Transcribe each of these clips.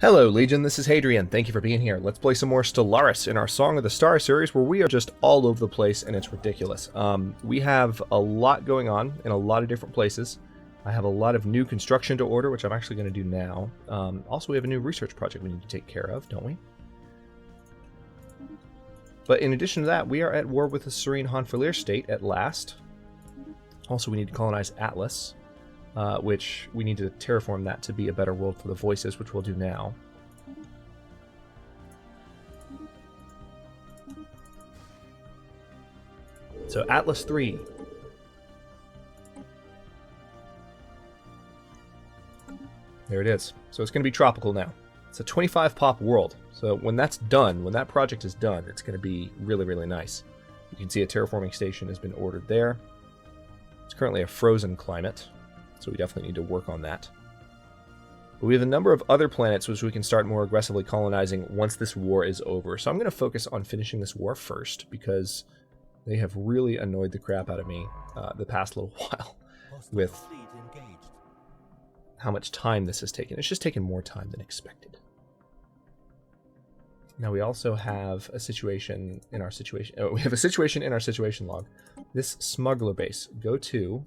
Hello, Legion. This is Hadrian. Thank you for being here. Let's play some more Stellaris in our Song of the Star series, where we are just all over the place, and it's ridiculous. We have a lot going on in a lot of different places. I have a lot of new construction to order, which I'm actually going to do now. Also, we have a new research project we need to take care of, don't we? But in addition to that, we are at war with the Serene Honfalier state at last. Also, we need to colonize Atlas. Which we need to terraform that to be a better world for the voices, which we'll do now. So Atlas 3. There it is. So it's going to be tropical now. It's a 25 pop world. So when that's done, when that project is done, it's going to be really, really nice. You can see a terraforming station has been ordered there. It's currently a frozen climate. So we definitely need to work on that. But we have a number of other planets which we can start more aggressively colonizing once this war is over. So I'm going to focus on finishing this war first, because they have really annoyed the crap out of me the past little while with how much time this has taken. It's just taken more time than expected. Now we also have a situation in our situation. Oh, we have a situation in our situation log. This smuggler base. Go to.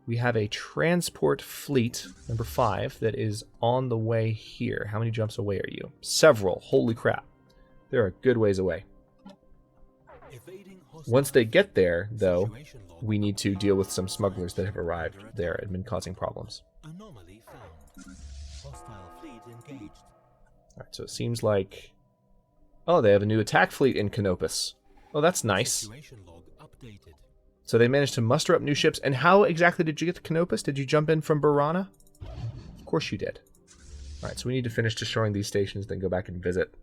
We have a transport fleet, number 5, that is on the way here. How many jumps away are you? Several. Holy crap. They're a good ways away. Once they get there, though, we need to deal with some smugglers that have arrived there and been causing problems. Alright, so it seems like... Oh, they have a new attack fleet in Canopus. Oh, that's nice. So they managed to muster up new ships. And how exactly did you get to Canopus? Did you jump in from Burana? Of course you did. Alright, so we need to finish destroying these stations, then go back and visit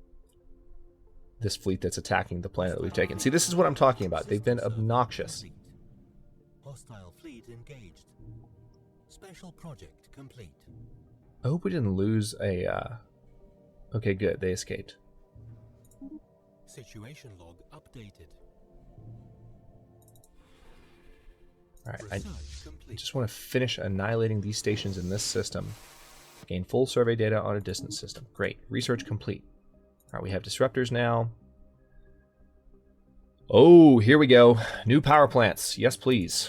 this fleet that's attacking the planet that we've taken. See, this is what I'm talking about. They've been obnoxious. Hostile fleet engaged. Special project complete. I hope we didn't lose a... Okay, good. They escaped. Situation log updated. Alright, I just want to finish annihilating these stations in this system. Gain full survey data on a distance system. Great. Research complete. Alright, we have disruptors now. Oh, here we go. New power plants. Yes, please.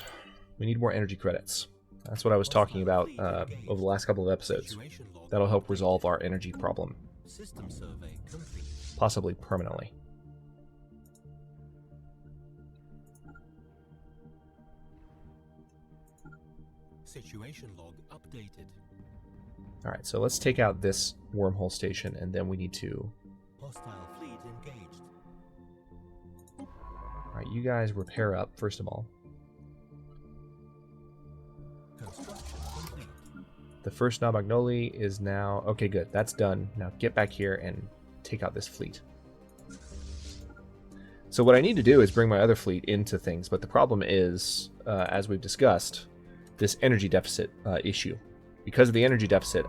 We need more energy credits. That's what I was talking about over the last couple of episodes. That'll help resolve our energy problem. Possibly permanently. Situation log updated. Alright, so let's take out this wormhole station, and then we need to... Hostile fleet engaged. Alright, you guys repair up, first of all. Construction complete. The first Nabagnoli is now... Okay, good. That's done. Now get back here and take out this fleet. So what I need to do is bring my other fleet into things, but the problem is, as we've discussed, this energy deficit issue. Because of the energy deficit,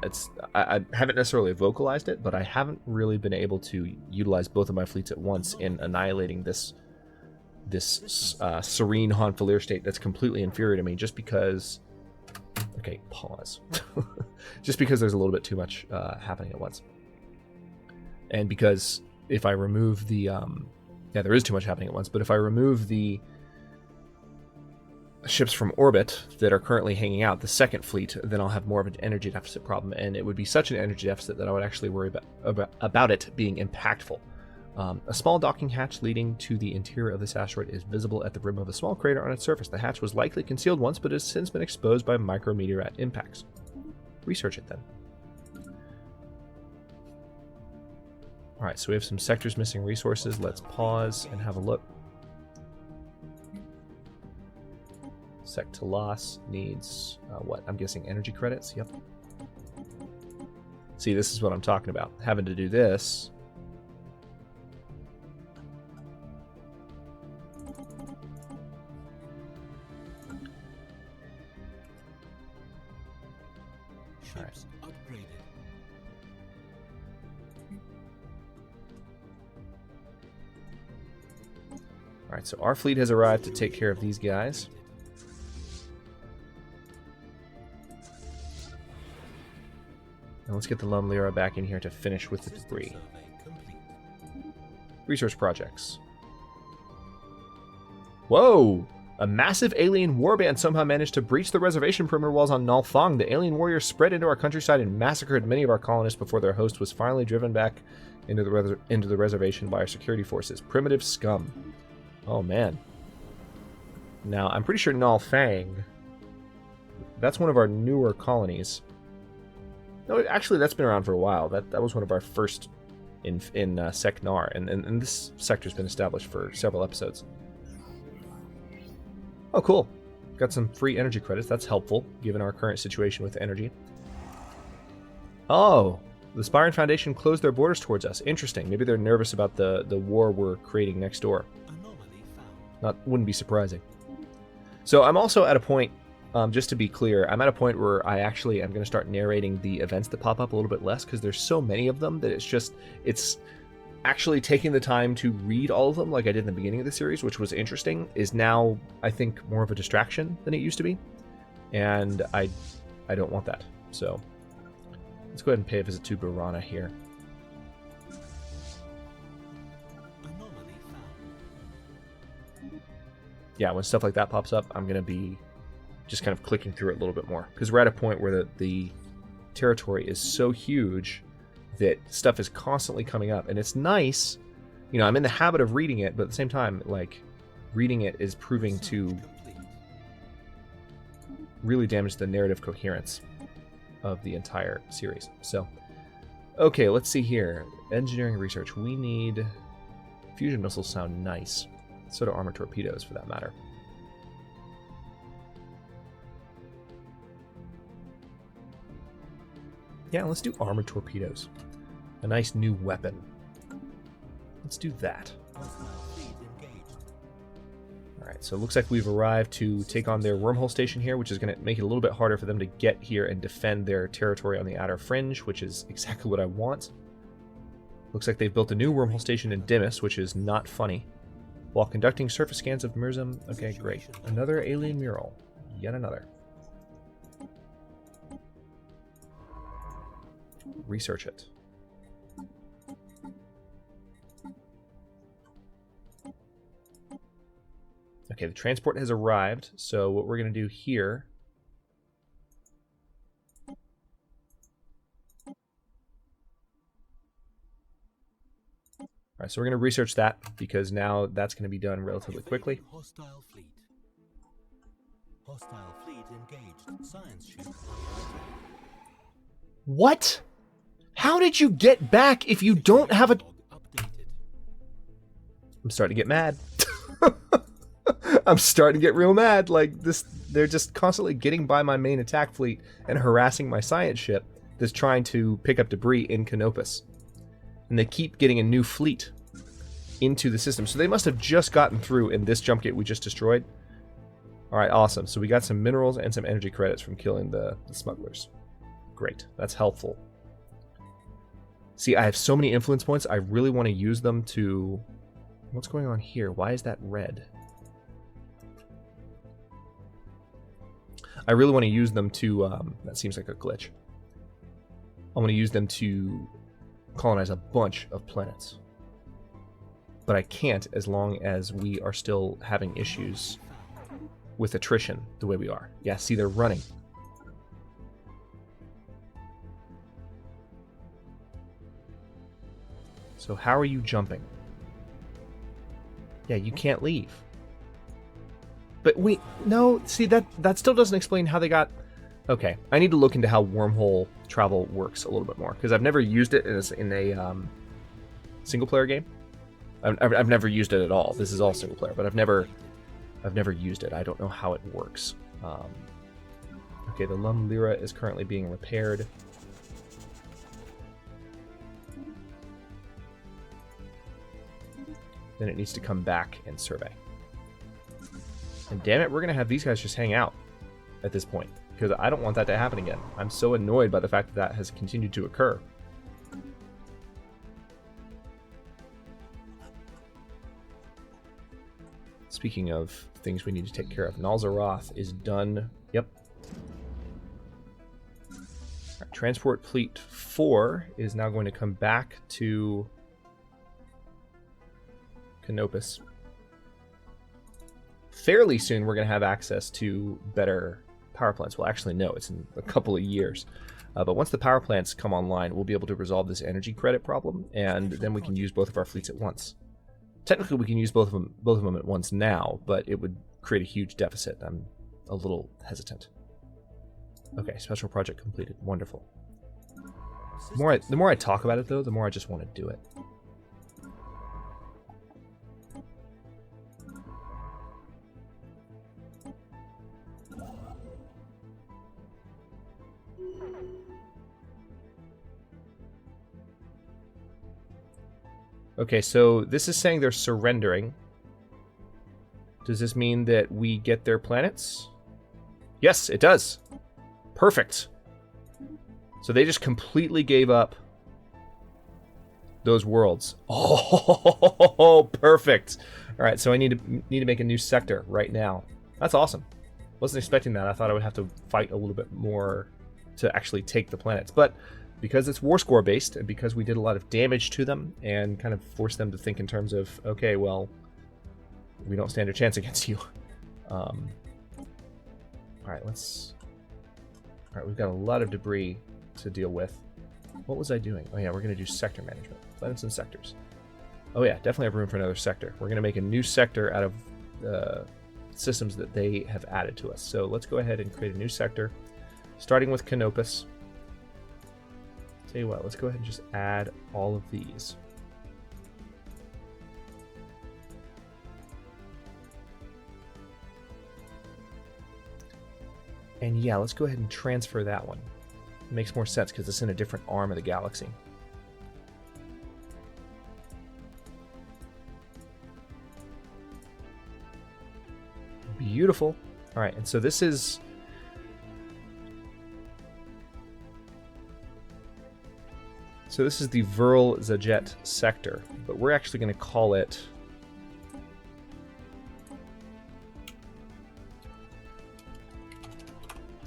I haven't necessarily vocalized it, but I haven't really been able to utilize both of my fleets at once in annihilating this Serene Honfalier state that's completely inferior to me, just because... Okay, pause. Just because there's a little bit too much happening at once. And because if I remove the... yeah, there is too much happening at once, but if I remove the ships from orbit that are currently hanging out, the second fleet, then I'll have more of an energy deficit problem, and it would be such an energy deficit that I would actually worry about it being impactful. A small docking hatch leading to the interior of this asteroid is visible at the rim of a small crater on its surface. The hatch was likely concealed once, but has since been exposed by micrometeorite impacts. Research it then. Alright, so we have some sectors missing resources. Let's pause and have a look. Sectalas needs, what? I'm guessing energy credits? Yep. See, this is what I'm talking about. Having to do this. Ships upgraded. Alright, so our fleet has arrived to take care of these guys. let's get the Lum Lyra back in here to finish with the debris. Survey complete. Research projects. Whoa! A massive alien warband somehow managed to breach the reservation perimeter walls on Nalfang. The alien warriors spread into our countryside and massacred many of our colonists before their host was finally driven back into the reservation by our security forces. Primitive scum. Oh, man. Now, I'm pretty sure Nalfang, that's one of our newer colonies. No, actually, that's been around for a while. That was one of our first in Seknar, and this sector's been established for several episodes. Oh, cool. Got some free energy credits. That's helpful, given our current situation with energy. Oh, the Spire and Foundation closed their borders towards us. Interesting. Maybe they're nervous about the war we're creating next door. Anomaly found. Wouldn't be surprising. So I'm also at a point, just to be clear, I'm at a point where I actually am going to start narrating the events that pop up a little bit less, because there's so many of them that it's actually taking the time to read all of them like I did in the beginning of the series, which was interesting, is now, I think, more of a distraction than it used to be. And I don't want that. So let's go ahead and pay a visit to Burana here. Anomaly found. Yeah, when stuff like that pops up, I'm going to be just kind of clicking through it a little bit more, because we're at a point where the territory is so huge that stuff is constantly coming up, and it's nice. You know, I'm in the habit of reading it, but at the same time, like, reading it is proving to Complete. really damage the narrative coherence of the entire series. So, okay, let's see here. Engineering research. We need fusion missiles. Sound nice. So do armor torpedoes, for that matter. Yeah, let's do armor torpedoes. A nice new weapon. Let's do that. Hostile fleet engaged. Alright, so it looks like we've arrived to take on their wormhole station here, which is going to make it a little bit harder for them to get here and defend their territory on the outer fringe, which is exactly what I want. Looks like they've built a new wormhole station in Dimas, which is not funny. While conducting surface scans of Mirzum. Okay, great. Another alien mural. Yet another. Research it. Okay, the transport has arrived, so what we're going to do here... Alright, so we're going to research that, because now that's going to be done relatively quickly. Hostile fleet. Hostile fleet engaged. Science ship. What? How did you get back if you don't have a... Log updated. I'm starting to get mad. I'm starting to get real mad. Like, this, they're just constantly getting by my main attack fleet and harassing my science ship that's trying to pick up debris in Canopus. And they keep getting a new fleet into the system. So they must have just gotten through in this jump gate we just destroyed. Alright, awesome. So we got some minerals and some energy credits from killing the smugglers. Great. That's helpful. See, I have so many influence points. I really want to use them to... What's going on here? Why is that red? I really want to use them to... that seems like a glitch. I want to use them to colonize a bunch of planets. But I can't as long as we are still having issues with attrition the way we are. Yeah, see, they're running. So how are you jumping? Yeah, you can't leave. But wait, no, see, that still doesn't explain how they got... Okay, I need to look into how wormhole travel works a little bit more, because I've never used it in a single-player game. I've never used it at all. This is all single-player, but I've never used it. I don't know how it works. Okay, the Lum Lyra is currently being repaired. Then it needs to come back and survey. And damn it, we're going to have these guys just hang out at this point, because I don't want that to happen again. I'm so annoyed by the fact that that has continued to occur. Speaking of things we need to take care of, Nalzaroth is done. Yep. Alright, Transport Fleet 4 is now going to come back to Canopus. Fairly soon, we're going to have access to better power plants. Well, actually, no, it's in a couple of years. But once the power plants come online, we'll be able to resolve this energy credit problem, and then we can use both of our fleets at once. Technically, we can use both of them at once now, but it would create a huge deficit. I'm a little hesitant. Okay, special project completed. Wonderful. The more I talk about it, though, the more I just want to do it. Okay, so this is saying they're surrendering. Does this mean that we get their planets? Yes, it does. Perfect. So they just completely gave up those worlds. Oh, perfect. All right, so I need to make a new sector right now. That's awesome. Wasn't expecting that. I thought I would have to fight a little bit more to actually take the planets, but because it's war score based, and because we did a lot of damage to them and kind of forced them to think in terms of, okay, well, we don't stand a chance against you. All right, we've got a lot of debris to deal with. What was I doing? Oh yeah, we're going to do sector management. Planets and sectors. Oh yeah, definitely have room for another sector. We're going to make a new sector out of systems that they have added to us. So let's go ahead and create a new sector, starting with Canopus. Tell you what, let's go ahead and just add all of these. And yeah, let's go ahead and transfer that one. It makes more sense because it's in a different arm of the galaxy. Beautiful. All right, and so this is... So this is the Vril Zajet sector, but we're actually going to call it...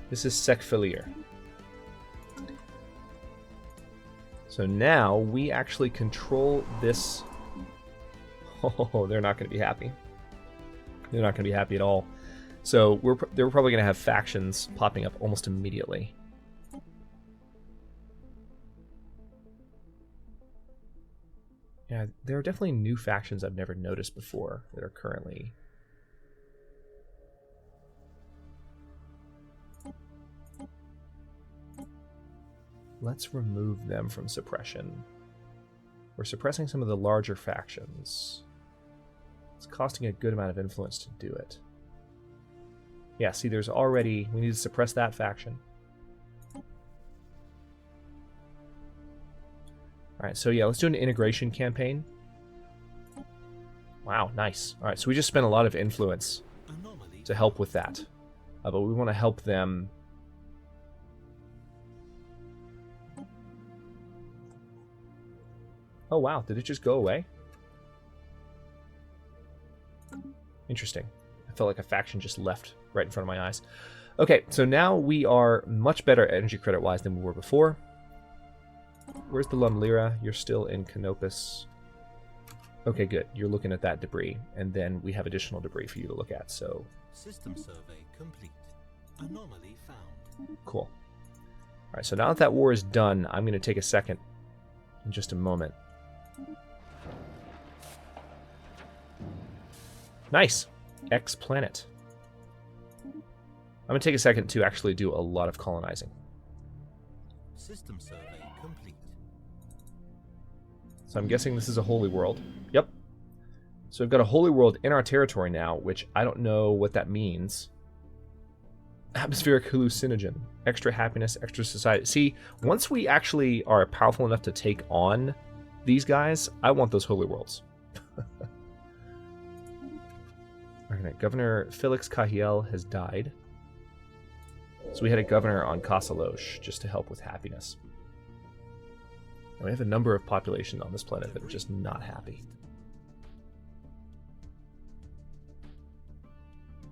This is Sekfilier. So now we actually control this... Oh, they're not going to be happy. They're not going to be happy at all. So they're probably going to have factions popping up almost immediately. Yeah, there are definitely new factions I've never noticed before that are currently... Let's remove them from suppression. We're suppressing some of the larger factions. It's costing a good amount of influence to do it. Yeah, see, there's already... We need to suppress that faction. Alright, so yeah, let's do an integration campaign. Wow, nice. Alright, so we just spent a lot of influence to help with that. But we want to help them... Oh wow, did it just go away? Interesting. I felt like a faction just left right in front of my eyes. Okay, so now we are much better energy credit-wise than we were before. Where's the Lumlira? You're still in Canopus. Okay, good. You're looking at that debris, and then we have additional debris for you to look at, so... System survey complete. Anomaly found. Cool. Alright, so now that that war is done, I'm going to take a second in just a moment. Nice. X planet. I'm going to take a second to actually do a lot of colonizing. System survey complete. So I'm guessing this is a holy world. Yep. So we've got a holy world in our territory now, which I don't know what that means. Atmospheric hallucinogen. Extra happiness, extra society. See, once we actually are powerful enough to take on these guys, I want those holy worlds. Okay, Governor Felix Cahiel has died. So we had a governor on Kasalosh just to help with happiness. And we have a number of population on this planet that are just not happy.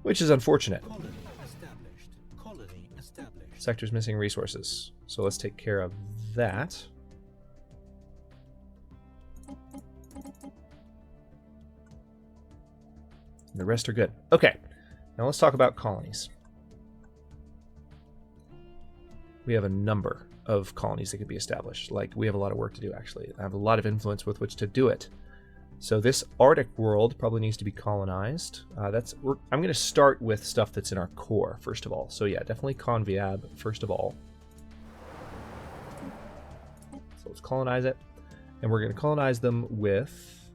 Which is unfortunate. Colony established. Colony established. Sectors missing resources. So let's take care of that. And the rest are good. Okay, now let's talk about colonies. We have a number of colonies that could be established. Like, we have a lot of work to do, actually. I have a lot of influence with which to do it. So this Arctic world probably needs to be colonized. I'm going to start with stuff that's in our core, first of all. So yeah, definitely Conviab, first of all. So let's colonize it. And we're going to colonize them with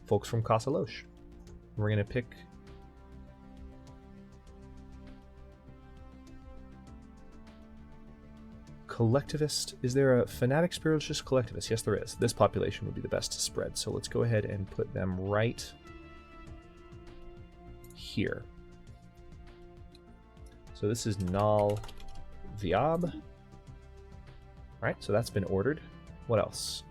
folks from Casa Loche. We're going to pick... collectivist. Is there a fanatic spiritualist collectivist? Yes, there is. This population would be the best to spread. So let's go ahead and put them right here. So this is Nal Viab. All right, so that's been ordered. What else?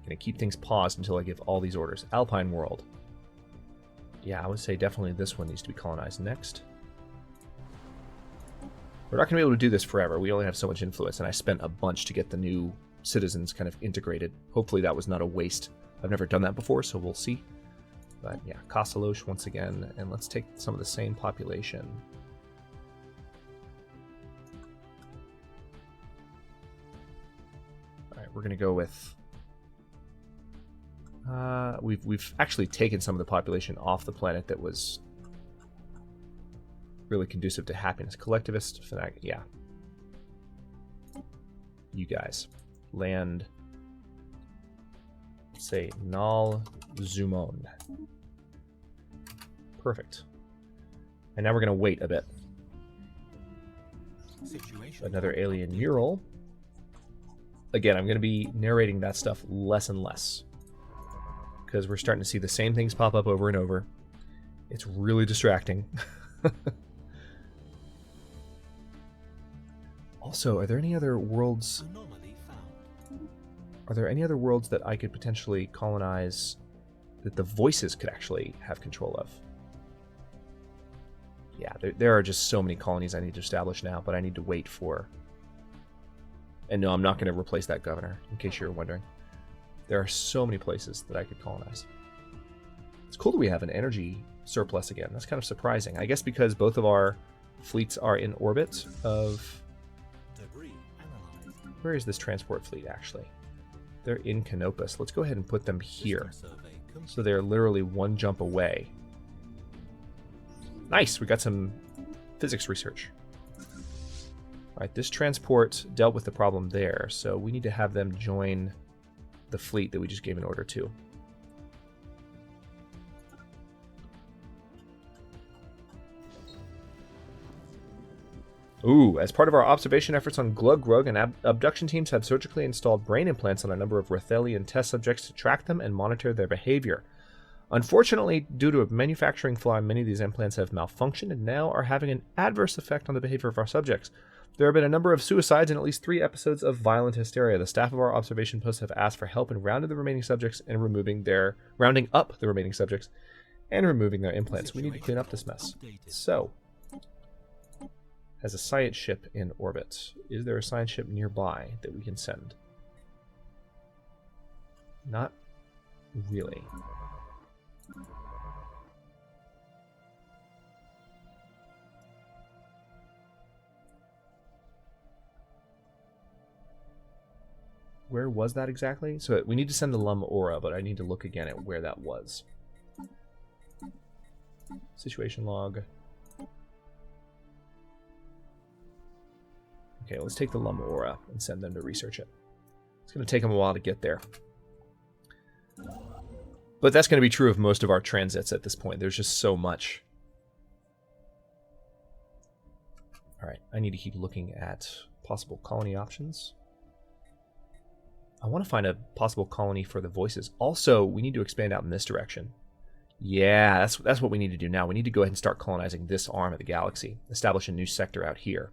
Gonna keep things paused until I give all these orders. Alpine world. Yeah, I would say definitely this one needs to be colonized next. We're not going to be able to do this forever. We only have so much influence, and I spent a bunch to get the new citizens kind of integrated. Hopefully that was not a waste. I've never done that before, so we'll see. But yeah, Casa Loche once again, and let's take some of the same population. All right, we're going to go with... we've actually taken some of the population off the planet that was... really conducive to happiness. Collectivist, fanatic, yeah. You guys. Land. Let's say Nal Zumon. Perfect. And now we're going to wait a bit. Another alien mural. Again, I'm going to be narrating that stuff less and less. Because we're starting to see the same things pop up over and over. It's really distracting. Also, are there any other worlds? Are there any other worlds that I could potentially colonize that the voices could actually have control of? Yeah, there are just so many colonies I need to establish now, but I need to wait for... And no, I'm not going to replace that governor, in case you're wondering. There are so many places that I could colonize. It's cool that we have an energy surplus again. That's kind of surprising. I guess because both of our fleets are in orbit of... Where is this transport fleet, actually? They're in Canopus. Let's go ahead and put them here. So they're literally one jump away. Nice! We got some physics research. Alright, this transport dealt with the problem there, so we need to have them join the fleet that we just gave an order to. Ooh, as part of our observation efforts on Glug-Grug, and abduction teams have surgically installed brain implants on a number of Rathelian test subjects to track them and monitor their behavior. Unfortunately, due to a manufacturing flaw, many of these implants have malfunctioned and now are having an adverse effect on the behavior of our subjects. There have been a number of suicides and at least 3 episodes of violent hysteria. The staff of our observation posts have asked for help in rounding up the remaining subjects and removing their implants. We need to clean up this mess. So... as a science ship in orbit. Is there a science ship nearby that we can send? Not really. Where was that exactly? So we need to send the Lum Aura, but I need to look again at where that was. Situation log. Okay, let's take the Lum Aura and send them to research it. It's going to take them a while to get there. But that's going to be true of most of our transits at this point. There's just so much. Alright, I need to keep looking at possible colony options. I want to find a possible colony for the voices. Also, we need to expand out in this direction. Yeah, that's what we need to do now. We need to go ahead and start colonizing this arm of the galaxy. Establish a new sector out here.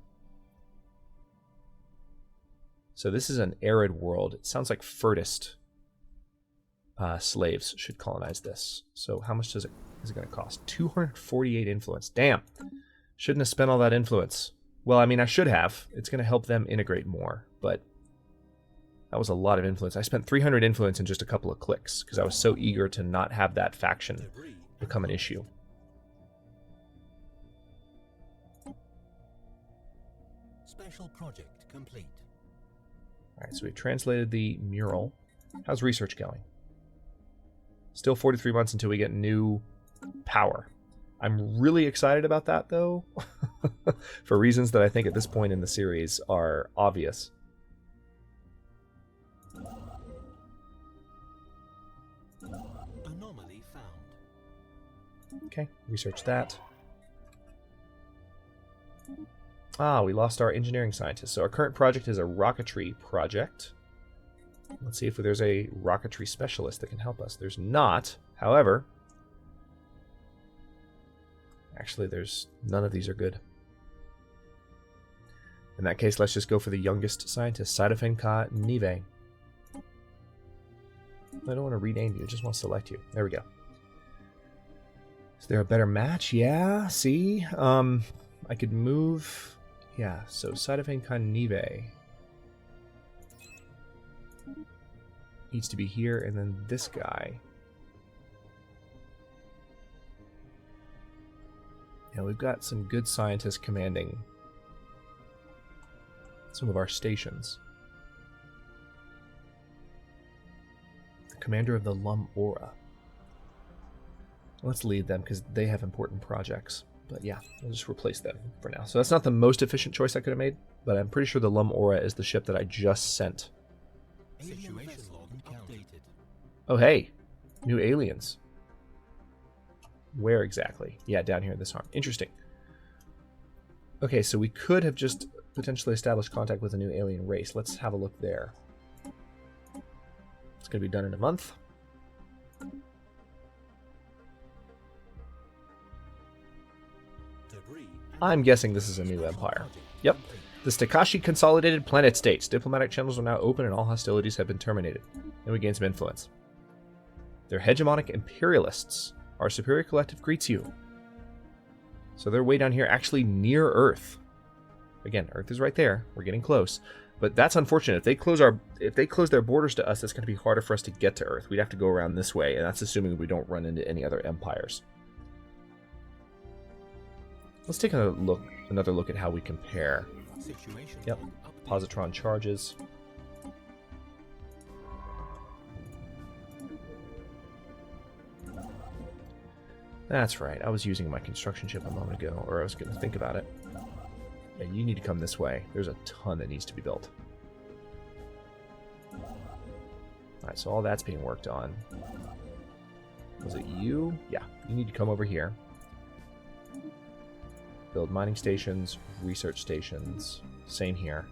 So this is an arid world. It sounds like Furtist slaves should colonize this. So how much is it going to cost? 248 influence. Damn. Shouldn't have spent all that influence. Well, I mean, I should have. It's going to help them integrate more, but that was a lot of influence. I spent 300 influence in just a couple of clicks because I was so eager to not have that faction Debris. become an issue. Special project complete. All right, so we translated the mural. How's research going? Still 43 months until we get new power. I'm really excited about that, though, for reasons that I think at this point in the series are obvious. Anomaly found. Okay, research that. Ah, we lost our engineering scientist. So our current project is a rocketry project. Let's see if there's a rocketry specialist that can help us. There's not. However, actually, there's none of these are good. In that case, let's just go for the youngest scientist, Cytophenka Nive. I don't want to rename you, I just want to select you. There we go. Is there a better match? Yeah, see? I could move... Yeah, so Cytophenka Nive needs to be here, and then this guy. Yeah, we've got some good scientists commanding some of our stations. The commander of the Lum Aura. Let's lead them because they have important projects. But yeah, we'll just replace them for now. So that's not the most efficient choice I could have made, but I'm pretty sure the Lum Aura is the ship that I just sent. Situation log updated. Oh, hey, new aliens. Where exactly? Yeah, down here in this arm. Interesting. Okay, so we could have just potentially established contact with a new alien race. Let's have a look there. It's going to be done in a month. Debris. I'm guessing this is a new empire. Yep. The Stakashi Consolidated Planet States. Diplomatic channels are now open and all hostilities have been terminated. And we gain some influence. They're hegemonic imperialists. Our superior collective greets you. So they're way down here, actually near Earth. Again, Earth is right there. We're getting close. But that's unfortunate. If they close their borders to us, it's going to be harder for us to get to Earth. We'd have to go around this way, and that's assuming we don't run into any other empires. Let's take another look at how we compare. Situation Yep. log updated. Positron charges. That's right. I was using my construction ship a moment ago, or I was going to think about it. And you need to come this way. There's a ton that needs to be built. Alright, so all that's being worked on. Was it you? Yeah, you need to come over here. Build mining stations, research stations. Same here.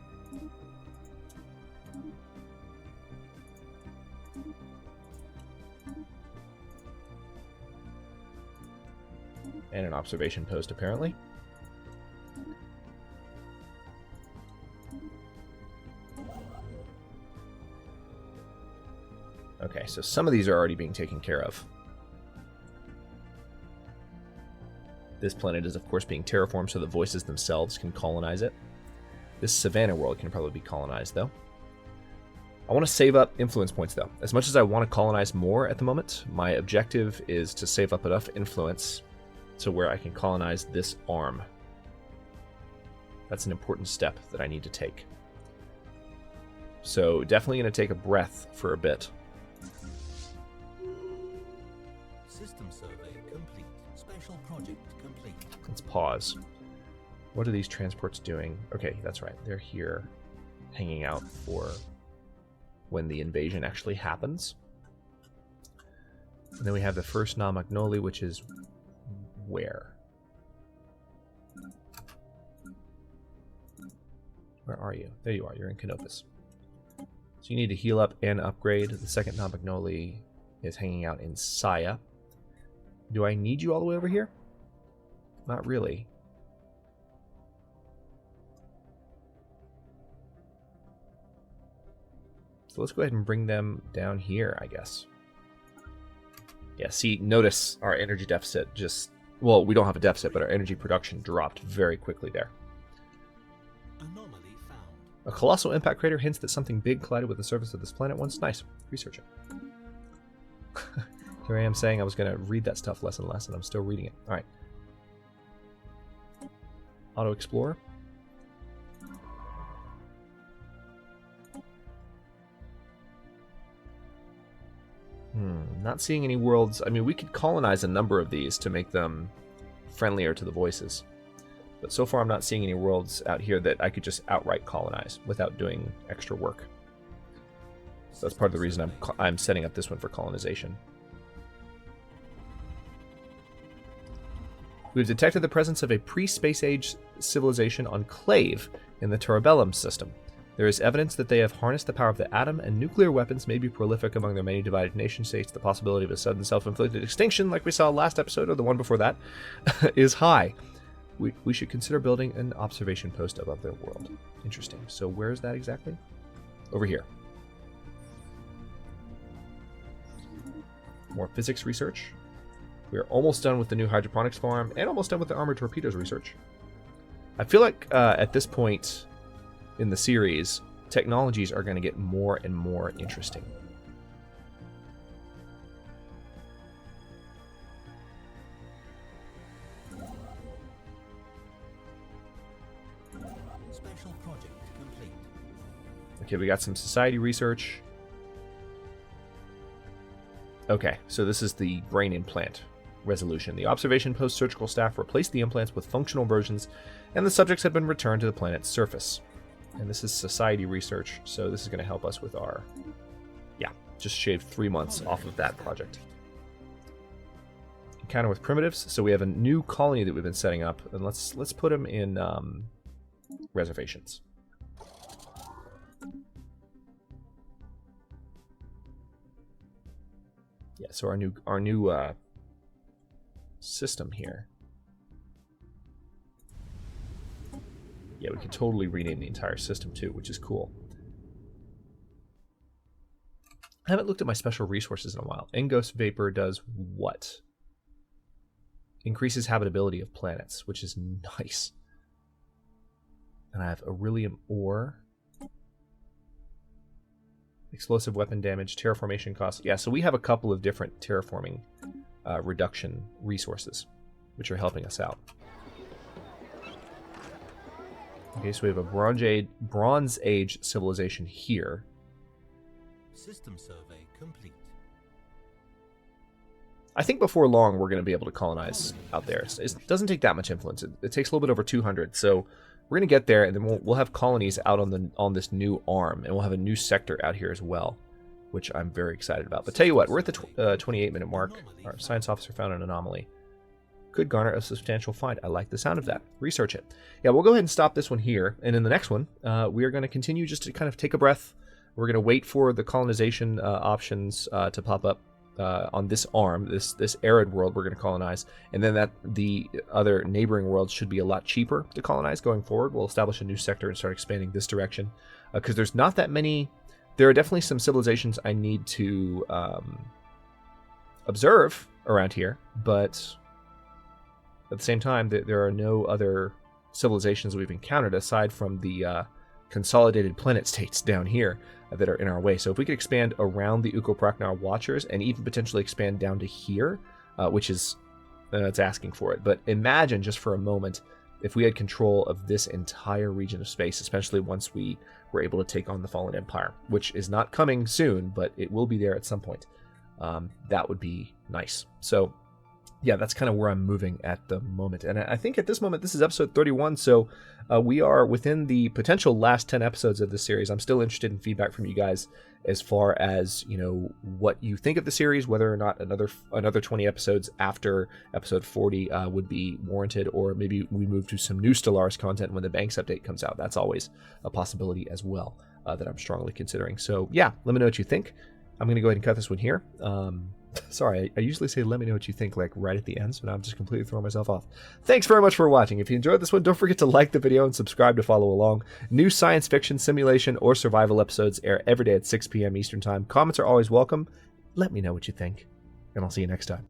And an observation post, apparently. Okay, so some of these are already being taken care of. This planet is, of course, being terraformed so the voices themselves can colonize it. This Savannah world can probably be colonized, though. I want to save up influence points, though. As much as I want to colonize more at the moment, my objective is to save up enough influence to where I can colonize this arm. That's an important step that I need to take. So definitely going to take a breath for a bit. System survey complete. Special project complete. Let's pause. What are these transports doing? Okay, that's right. They're here hanging out for when the invasion actually happens. And then we have the first Namagnoli, which is where? Where are you? There you are. You're in Canopus. So you need to heal up and upgrade. The second Namagnoli is hanging out in Saya. Do I need you all the way over here? Not really. So let's go ahead and bring them down here, I guess. Yeah, see, notice our energy deficit just... Well, we don't have a deficit, but our energy production dropped very quickly there. Anomaly found. A colossal impact crater hints that something big collided with the surface of this planet once. Nice. Research it. Here I am saying I was going to read that stuff less and less, and I'm still reading it. All right. Auto Explorer. Not seeing any worlds. I mean, we could colonize a number of these to make them friendlier to the voices. But so far I'm not seeing any worlds out here that I could just outright colonize without doing extra work. So that's part of the reason I'm setting up this one for colonization. We've detected the presence of a pre-space age civilization enclave in the Terabellum system. There is evidence that they have harnessed the power of the atom, and nuclear weapons may be prolific among their many divided nation-states. The possibility of a sudden self-inflicted extinction, like we saw last episode or the one before that, is high. We should consider building an observation post above their world. Interesting. So where is that exactly? Over here. More physics research. We are almost done with the new hydroponics farm and almost done with the armored torpedoes research. I feel like at this point in the series, technologies are going to get more and more interesting. Special project complete. Okay, we got some society research. Okay, so this is the brain implant resolution. The observation post surgical staff replaced the implants with functional versions, and the subjects have been returned to the planet's surface. And this is society research, so this is going to help us with our... Yeah, just shaved 3 months off of that project. Encounter with primitives. So we have a new colony that we've been setting up, and let's put them in reservations. Yeah, so our new system here. Yeah, we could totally rename the entire system too, which is cool. I haven't looked at my special resources in a while. Enghost Vapor does what? Increases habitability of planets, which is nice. And I have Irelium Ore. Explosive weapon damage, terraformation costs. Yeah, so we have a couple of different terraforming reduction resources, which are helping us out. Okay, so we have a Bronze Age civilization here. System survey complete. I think before long we're going to be able to colonize out there. It doesn't take that much influence. It takes a little bit over 200, so we're going to get there, and then we'll have colonies out on this new arm, and we'll have a new sector out here as well, which I'm very excited about. But tell you what, we're at the 28-minute mark. Our science officer found an anomaly. Could garner a substantial find. I like the sound of that. Research it. Yeah, we'll go ahead and stop this one here, and in the next one, we are going to continue just to kind of take a breath. We're going to wait for the colonization options to pop up on this arm, this arid world we're going to colonize, and then the other neighboring worlds should be a lot cheaper to colonize going forward. We'll establish a new sector and start expanding this direction, because there's not that many. There are definitely some civilizations I need to observe around here, but at the same time, there are no other civilizations we've encountered aside from the consolidated planet states down here that are in our way. So if we could expand around the Ukopraknar Watchers and even potentially expand down to here, which is, it's asking for it. But imagine just for a moment if we had control of this entire region of space, especially once we were able to take on the Fallen Empire, which is not coming soon, but it will be there at some point. That would be nice. So yeah, that's kind of where I'm moving at the moment. And I think at this moment, this is episode 31, so we are within the potential last 10 episodes of this series. I'm still interested in feedback from you guys as far as, you know, what you think of the series, whether or not another 20 episodes after episode 40 would be warranted, or maybe we move to some new Stellaris content when the Banks update comes out. That's always a possibility as well that I'm strongly considering. So yeah, let me know what you think. I'm going to go ahead and cut this one here. Sorry, I usually say let me know what you think like right at the end, so now I'm just completely throwing myself off. Thanks very much for watching. If you enjoyed this one, don't forget to like the video and subscribe to follow along. New science fiction, simulation, or survival episodes air every day at 6 p.m. Eastern Time. Comments are always welcome. Let me know what you think, and I'll see you next time.